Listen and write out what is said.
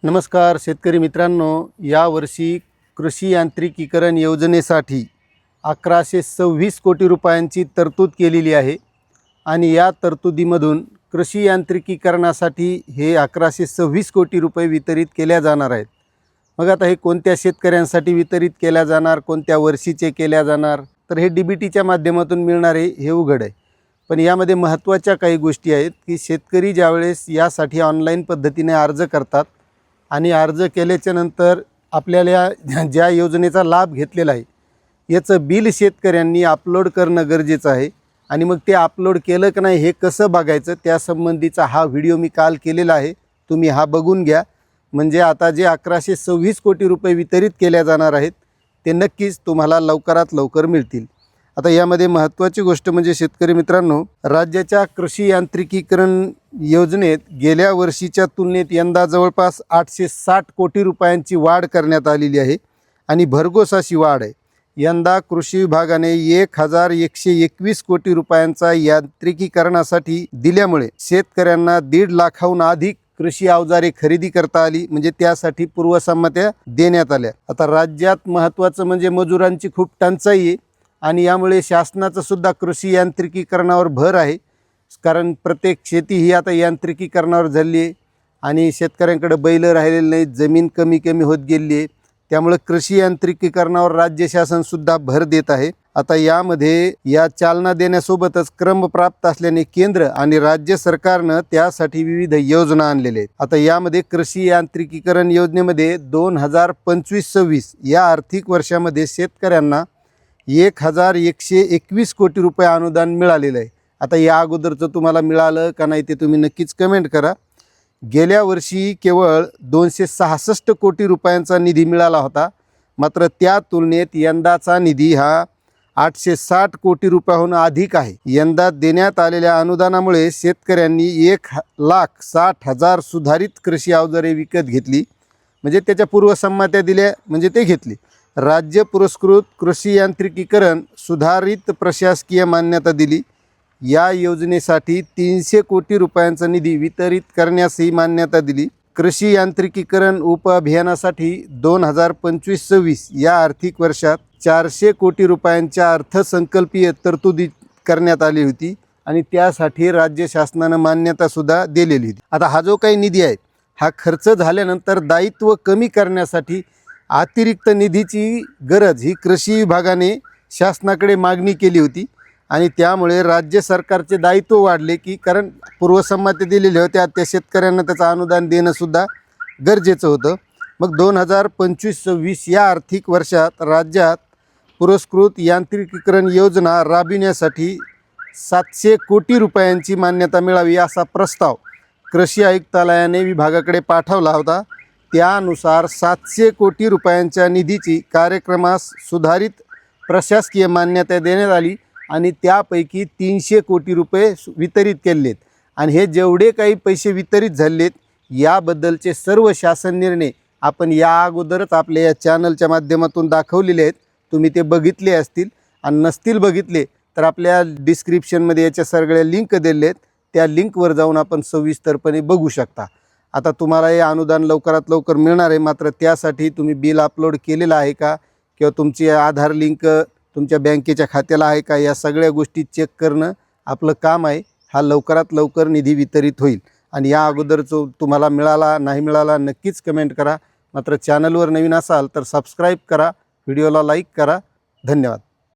नमस्कार शेतकरी मित्रांनो, यावर्षी कृषी यांत्रिकीकरण योजनेसाठी 1126 कोटी रुपयांची तरतूद केलेली आहे आणि या तरतुदीमधून कृषी यांत्रिकीकरणासाठी हे 1126 कोटी रुपये वितरित केल्या जाणार आहेत। मग आता हे कोणत्या शेतकऱ्यांसाठी वितरित केल्या जाणार, कोणत्या वर्षीचे केल्या जाणार, तर हे DBTच्या माध्यमातून मिळणार आहे हे उघड आहे। पण यामध्ये महत्त्वाच्या काही गोष्टी आहेत की शेतकरी ज्यावेळेस यासाठी ऑनलाईन पद्धतीने अर्ज करतात आणि अर्ज केल्याच्या नंतर आपल्याला ज्या योजनेचा लाभ घेतलेला आहे याचं बिल शेतकऱ्यांनी अपलोड करणं गरजेचं आहे आणि मग ते अपलोड केलं की नाही हे कसं बघायचं त्यासंबंधीचा हा व्हिडिओ मी काल केलेला आहे, तुम्ही हा बघून घ्या। म्हणजे आता जे 1126 कोटी रुपये वितरित केल्या जाणार आहेत ते नक्कीच तुम्हाला लवकरात लवकर मिळतील। आता यामध्ये महत्त्वाची गोष्ट म्हणजे शेतकरी मित्रांनो, राज्याच्या कृषी यांत्रिकीकरण योजनेत गेल्या वर्षीच्या तुलनेत यंदा जवळपास 860 कोटी रुपयांची वाढ करण्यात आलेली आहे आणि भरघोस अशी वाढ आहे। यंदा कृषी विभागाने 1121 कोटी रुपयांचा यांत्रिकीकरणासाठी दिल्यामुळे शेतकऱ्यांना 1.5 लाखाहून अधिक कृषी अवजारे खरेदी करता आली, म्हणजे त्यासाठी पूर्वसंमत्या देण्यात आल्या। आता राज्यात महत्त्वाचं म्हणजे मजुरांची खूप टंचाई आहे आणि यामुळे शासनाचं सुद्धा कृषी यांत्रिकीकरणावर भर आहे, कारण प्रत्येक शेती ही आता यांत्रिकीकरणावर झाली आहे आणि शेतकऱ्यांकडे बैल राहिलेले नाहीत, जमीन कमी होत गेली आहे, त्यामुळे कृषी यांत्रिकीकरणावर राज्य शासनसुद्धा भर देत आहे। आता यामध्ये या चालना देण्यासोबतच क्रमप्राप्त असल्याने केंद्र आणि राज्य सरकारनं त्यासाठी विविध योजना आणलेल्या आहेत। आता यामध्ये कृषी यांत्रिकीकरण योजनेमध्ये 2025-26 या आर्थिक वर्षामध्ये शेतकऱ्यांना 1121 कोटी रुपये अनुदान मिळालेलं आहे। आता या अगोदरचं तुम्हाला मिळालं का नाही ते तुम्ही नक्कीच कमेंट करा। गेल्या वर्षी केवळ 266 कोटी रुपयांचा निधी मिळाला होता, मात्र त्या तुलनेत यंदाचा निधी हा 860 कोटी रुपयाहून अधिक आहे। यंदा देण्यात आलेल्या अनुदानामुळे शेतकऱ्यांनी 1,60,000 सुधारित कृषी अवजारे विकत घेतली, म्हणजे त्याच्या पूर्वसंमत्या दिल्या म्हणजे ते घेतली। राज्य पुरस्कृत कृषी यांत्रिकीकरण सुधारित प्रशासकीय मान्यता दिली। या योजनेसाठी 300 कोटी रुपयांचा निधी वितरित करण्यासही मान्यता दिली। कृषी यांत्रिकीकरण उपअभियानासाठी 2025-26 या आर्थिक वर्षात 400 कोटी रुपयांच्या अर्थसंकल्पीय तरतुदी करण्यात आली होती आणि त्यासाठी राज्य शासनानं मान्यतासुद्धा दिलेली होती। आता हा जो काही निधी आहे हा खर्च झाल्यानंतर दायित्व कमी करण्यासाठी अतिरिक्त निधीची गरज ही कृषी विभागाने शासनाकडे मागणी केली होती आणि त्यामुळे राज्य सरकारचे दायित्व वाढले की कारण पूर्वसंमत्या दिलेल्या होत्या त्या शेतकऱ्यांना त्याचं अनुदान देणंसुद्धा गरजेचं होतं। मग 2025-26 या आर्थिक वर्षात राज्यात पुरस्कृत यांत्रिकीकरण योजना राबविण्यासाठी 700 कोटी रुपयांची मान्यता मिळावी असा प्रस्ताव कृषी आयुक्तालयाने विभागाकडे पाठवला होता। त्यानुसार 700 कोटी रुपयांच्या निधीची कार्यक्रमास सुधारित प्रशासकीय मान्यता देण्यात आली आणि त्यापैकी 300 कोटी रुपये वितरित केलेत आणि हे जेवढे काही पैसे वितरित झालेत याबद्दलचे सर्व शासन निर्णय आपण या अगोदरच आपल्या या चॅनलच्या माध्यमातून दाखवलेले आहेत, तुम्ही ते बघितले असतील आणि नसतील बघितले तर आपल्या डिस्क्रिप्शनमध्ये याच्या सगळ्या लिंक दिलेल्या आहेत, त्या लिंकवर जाऊन आपण सविस्तरपणे बघू शकता। आता तुम्हाला हे अनुदान लवकरात लवकर मिळणार आहे, मात्र त्यासाठी तुम्ही बिल अपलोड केलेलं आहे का किंवा तुमची आधार लिंक तुमच्या बँकेच्या खात्याला आहे का, या सगळ्या गोष्टी चेक करणं आपलं काम आहे। हा लवकरात लवकर निधी वितरित होईल आणि या अगोदर जो तुम्हाला मिळाला नाही मिळाला नक्कीच कमेंट करा। मात्र चॅनलवर नवीन असाल तर सबस्क्राईब करा, व्हिडिओला लाईक करा। धन्यवाद।